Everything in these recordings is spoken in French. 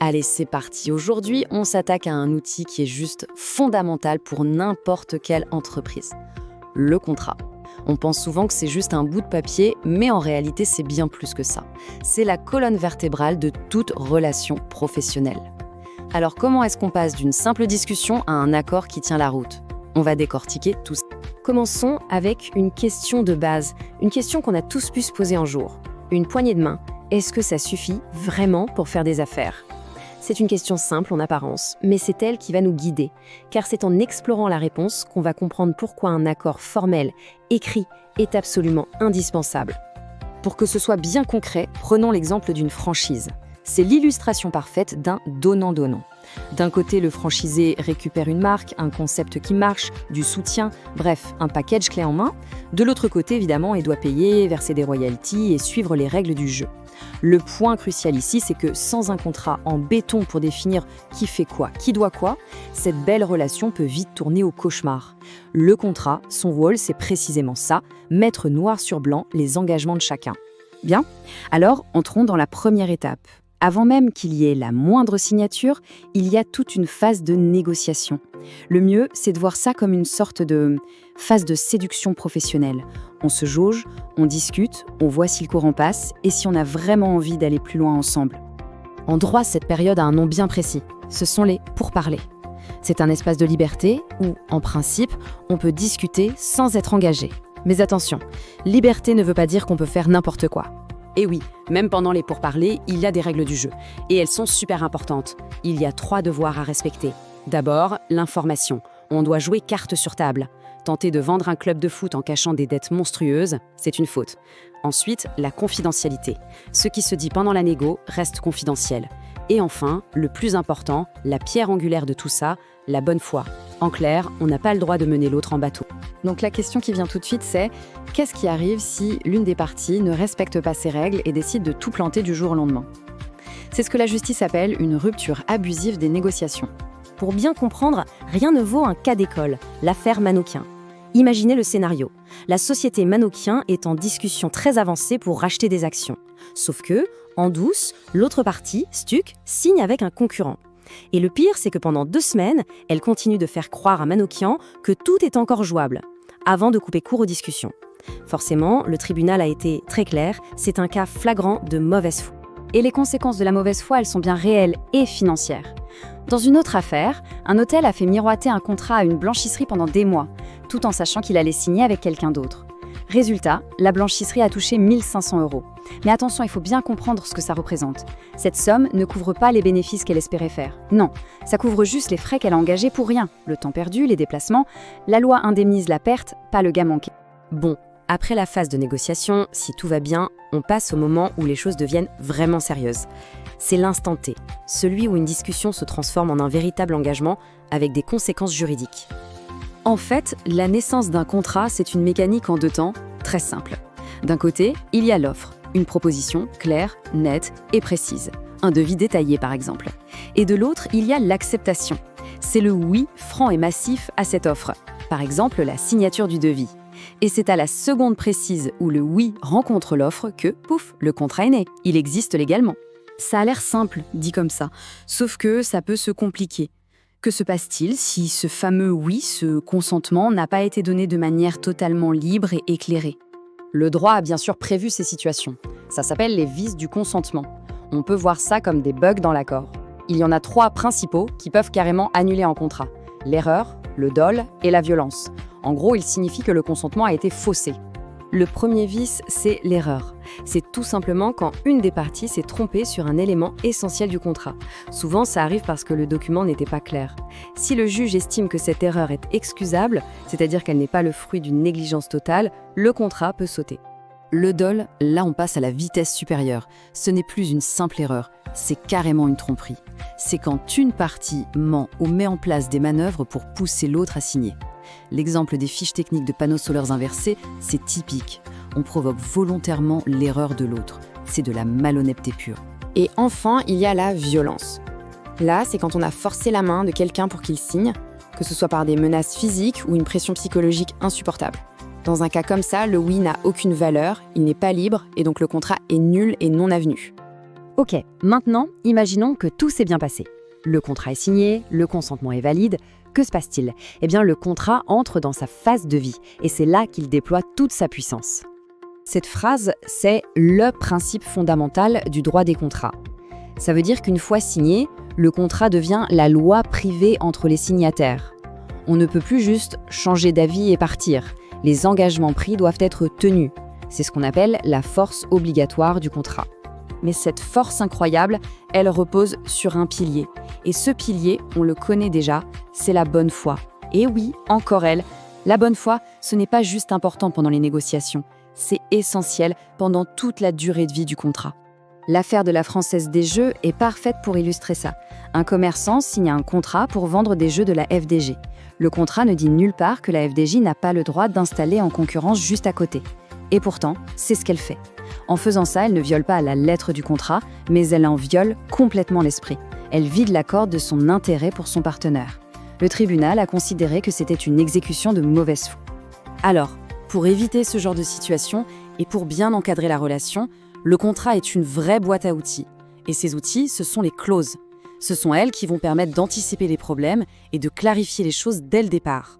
Allez, c'est parti. Aujourd'hui, on s'attaque à un outil qui est juste fondamental pour n'importe quelle entreprise. Le contrat. On pense souvent que c'est juste un bout de papier, mais en réalité, c'est bien plus que ça. C'est la colonne vertébrale de toute relation professionnelle. Alors, comment est-ce qu'on passe d'une simple discussion à un accord qui tient la route? On va décortiquer tout ça. Commençons avec une question de base, une question qu'on a tous pu se poser un jour. Une poignée de main, est-ce que ça suffit vraiment pour faire des affaires? C'est une question simple en apparence, mais c'est elle qui va nous guider, car c'est en explorant la réponse qu'on va comprendre pourquoi un accord formel, écrit, est absolument indispensable. Pour que ce soit bien concret, prenons l'exemple d'une franchise. C'est l'illustration parfaite d'un donnant-donnant. D'un côté, le franchisé récupère une marque, un concept qui marche, du soutien, bref, un package clé en main. De l'autre côté, évidemment, il doit payer, verser des royalties et suivre les règles du jeu. Le point crucial ici, c'est que sans un contrat en béton pour définir qui fait quoi, qui doit quoi, cette belle relation peut vite tourner au cauchemar. Le contrat, son rôle, c'est précisément ça, mettre noir sur blanc les engagements de chacun. Bien, alors entrons dans la première étape. Avant même qu'il y ait la moindre signature, il y a toute une phase de négociation. Le mieux, c'est de voir ça comme une sorte de phase de séduction professionnelle. On se jauge, on discute, on voit si le courant passe et si on a vraiment envie d'aller plus loin ensemble. En droit, cette période a un nom bien précis. Ce sont les pourparlers. C'est un espace de liberté où, en principe, on peut discuter sans être engagé. Mais attention, liberté ne veut pas dire qu'on peut faire n'importe quoi. Et oui, même pendant les pourparlers, il y a des règles du jeu. Et elles sont super importantes. Il y a 3 devoirs à respecter. D'abord, l'information. On doit jouer carte sur table. Tenter de vendre un club de foot en cachant des dettes monstrueuses, c'est une faute. Ensuite, la confidentialité. Ce qui se dit pendant la négo reste confidentiel. Et enfin, le plus important, la pierre angulaire de tout ça, la bonne foi. En clair, on n'a pas le droit de mener l'autre en bateau. Donc la question qui vient tout de suite, c'est qu'est-ce qui arrive si l'une des parties ne respecte pas ces règles et décide de tout planter du jour au lendemain? C'est ce que la justice appelle une rupture abusive des négociations. Pour bien comprendre, rien ne vaut un cas d'école, l'affaire Manoukian. Imaginez le scénario. La société Manoukian est en discussion très avancée pour racheter des actions. Sauf que, en douce, l'autre partie, Stuck, signe avec un concurrent. Et le pire, c'est que pendant 2 semaines, elle continue de faire croire à Manoukian que tout est encore jouable, avant de couper court aux discussions. Forcément, le tribunal a été très clair, c'est un cas flagrant de mauvaise foi. Et les conséquences de la mauvaise foi, elles sont bien réelles et financières. Dans une autre affaire, un hôtel a fait miroiter un contrat à une blanchisserie pendant des mois, tout en sachant qu'il allait signer avec quelqu'un d'autre. Résultat, la blanchisserie a touché 1 500 €. Mais attention, il faut bien comprendre ce que ça représente. Cette somme ne couvre pas les bénéfices qu'elle espérait faire. Non, ça couvre juste les frais qu'elle a engagés pour rien. Le temps perdu, les déplacements. La loi indemnise la perte, pas le gain manqué. Bon, après la phase de négociation, si tout va bien, on passe au moment où les choses deviennent vraiment sérieuses. C'est l'instant T, celui où une discussion se transforme en un véritable engagement avec des conséquences juridiques. En fait, la naissance d'un contrat, c'est une mécanique en 2 temps, très simple. D'un côté, il y a l'offre, une proposition claire, nette et précise. Un devis détaillé, par exemple. Et de l'autre, il y a l'acceptation. C'est le oui franc et massif à cette offre. Par exemple, la signature du devis. Et c'est à la seconde précise où le oui rencontre l'offre que, pouf, le contrat est né. Il existe légalement. Ça a l'air simple, dit comme ça. Sauf que ça peut se compliquer. Que se passe-t-il si ce fameux oui, ce consentement, n'a pas été donné de manière totalement libre et éclairée? Le droit a bien sûr prévu ces situations. Ça s'appelle les vices du consentement. On peut voir ça comme des bugs dans l'accord. Il y en a 3 principaux qui peuvent carrément annuler un contrat. L'erreur, le dol et la violence. En gros, il signifie que le consentement a été faussé. Le premier vice, c'est l'erreur. C'est tout simplement quand une des parties s'est trompée sur un élément essentiel du contrat. Souvent, ça arrive parce que le document n'était pas clair. Si le juge estime que cette erreur est excusable, c'est-à-dire qu'elle n'est pas le fruit d'une négligence totale, le contrat peut sauter. Le dol, là on passe à la vitesse supérieure. Ce n'est plus une simple erreur, c'est carrément une tromperie. C'est quand une partie ment ou met en place des manœuvres pour pousser l'autre à signer. L'exemple des fiches techniques de panneaux solaires inversés, c'est typique. On provoque volontairement l'erreur de l'autre. C'est de la malhonnêteté pure. Et enfin, il y a la violence. Là, c'est quand on a forcé la main de quelqu'un pour qu'il signe, que ce soit par des menaces physiques ou une pression psychologique insupportable. Dans un cas comme ça, le oui n'a aucune valeur, il n'est pas libre et donc le contrat est nul et non avenu. Ok, maintenant, imaginons que tout s'est bien passé. Le contrat est signé, le consentement est valide. Que se passe-t-il? Eh bien, le contrat entre dans sa phase de vie et c'est là qu'il déploie toute sa puissance. Cette phrase, c'est le principe fondamental du droit des contrats. Ça veut dire qu'une fois signé, le contrat devient la loi privée entre les signataires. On ne peut plus juste changer d'avis et partir. Les engagements pris doivent être tenus. C'est ce qu'on appelle la force obligatoire du contrat. Mais cette force incroyable, elle repose sur un pilier. Et ce pilier, on le connaît déjà, c'est la bonne foi. Et oui, encore elle, la bonne foi, ce n'est pas juste important pendant les négociations, c'est essentiel pendant toute la durée de vie du contrat. L'affaire de la Française des Jeux est parfaite pour illustrer ça. Un commerçant signe un contrat pour vendre des jeux de la FDJ. Le contrat ne dit nulle part que la FDJ n'a pas le droit d'installer en concurrence juste à côté. Et pourtant, c'est ce qu'elle fait. En faisant ça, elle ne viole pas la lettre du contrat, mais elle en viole complètement l'esprit. Elle vide l'accord de son intérêt pour son partenaire. Le tribunal a considéré que c'était une exécution de mauvaise foi. Alors, pour éviter ce genre de situation et pour bien encadrer la relation, le contrat est une vraie boîte à outils. Et ces outils, ce sont les clauses. Ce sont elles qui vont permettre d'anticiper les problèmes et de clarifier les choses dès le départ.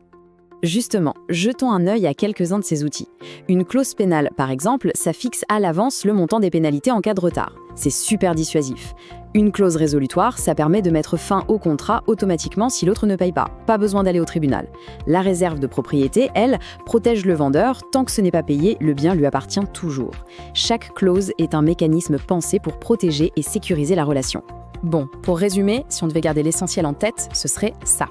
Justement, jetons un œil à quelques-uns de ces outils. Une clause pénale, par exemple, ça fixe à l'avance le montant des pénalités en cas de retard. C'est super dissuasif. Une clause résolutoire, ça permet de mettre fin au contrat automatiquement si l'autre ne paye pas. Pas besoin d'aller au tribunal. La réserve de propriété, elle, protège le vendeur. Tant que ce n'est pas payé, le bien lui appartient toujours. Chaque clause est un mécanisme pensé pour protéger et sécuriser la relation. Bon, pour résumer, si on devait garder l'essentiel en tête, ce serait ça.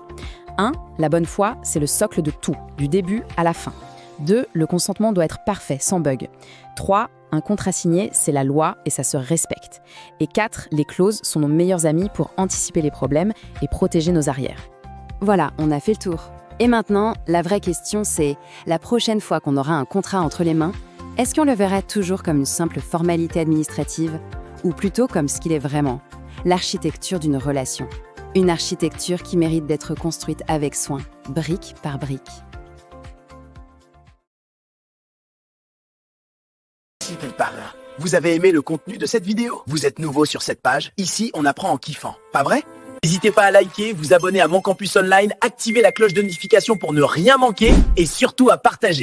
1. La bonne foi, c'est le socle de tout, du début à la fin. 2. Le consentement doit être parfait, sans bug. 3. Un contrat signé, c'est la loi et ça se respecte. Et 4. Les clauses sont nos meilleurs amis pour anticiper les problèmes et protéger nos arrières. Voilà, on a fait le tour. Et maintenant, la vraie question c'est, la prochaine fois qu'on aura un contrat entre les mains, est-ce qu'on le verra toujours comme une simple formalité administrative ou plutôt comme ce qu'il est vraiment, l'architecture d'une relation? Une architecture qui mérite d'être construite avec soin, brique par brique. Vous avez aimé le contenu de cette vidéo? Vous êtes nouveau sur cette page? Ici, on apprend en kiffant, pas vrai? N'hésitez pas à liker, vous abonner à Mon Campus Online, activer la cloche de notification pour ne rien manquer et surtout à partager.